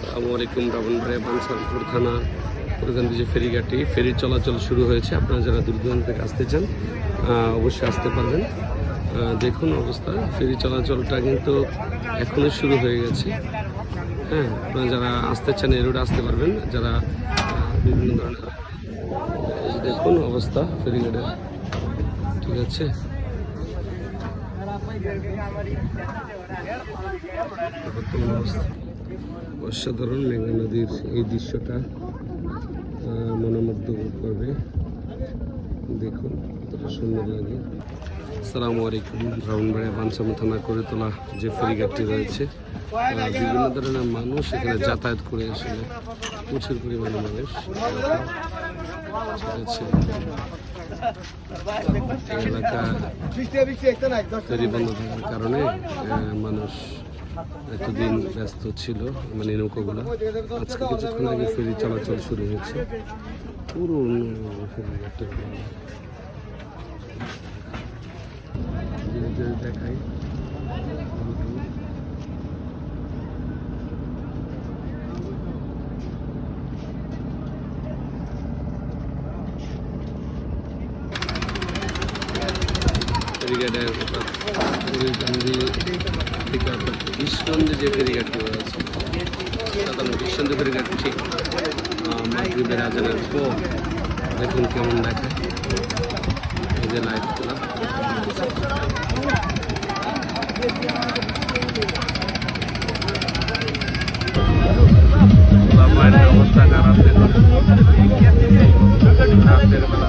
আসসালামু আলাইকুম। ব্রাহ্মণবাড়িয়া বানসালপুর থানা প্রধানদি যে ফেরিঘাটটি ফেরির চলাচল শুরু হয়েছে। আপনারা যারা দূর দূরান্ত থেকে আসতে চান অবশ্যই আসতে পারবেন। দেখুন অবস্থা, ফেরি চলাচলটা কিন্তু এখনই শুরু হয়ে গেছে। হ্যাঁ, আপনারা যারা আসতে চান এই রোডে আসতে পারবেন। যারা বিভিন্ন ধরনের দেখুন অবস্থা ফেরিঘাটের, ঠিক আছে। বর্তমান অবস্থা অসাধারণ। মেঘনা নদীর এই দৃশ্যটা মনোমুগ্ধ করবে। দেখুন কতটা সুন্দর লাগে। আসসালামু আলাইকুম। ব্রাহ্মণবাড়িয়া বানসালপুর থানা করে তোলা যে ফেরিঘাটটি রয়েছে, বিভিন্ন ধরনের মানুষ এখানে যাতায়াত করে আসলে প্রচুর পরিমাণে মানুষ, ঠিক আছে। এলাকা ফেরি বন্ধ থাকার কারণে মানুষ এতদিন ব্যস্ত ছিল, মানে নৌকাগুলো। আজকে কিছুক্ষণ আগে ফেরি চলাচল শুরু হয়েছে। পুরো ফেরিঘাটটা দেখাই। ফেরিঘাটের কৃষ্ণগঞ্জে যে ফেরিঘাটটি রয়েছে, সাধারণত কৃষ্ণগঞ্জ ফেরিঘাট ঠিক মাগরিবের আজানের পর দেখুন কেমন দেখায়। এই যে লাইটগুলো, অবস্থা খারাপ। রাতের বেলা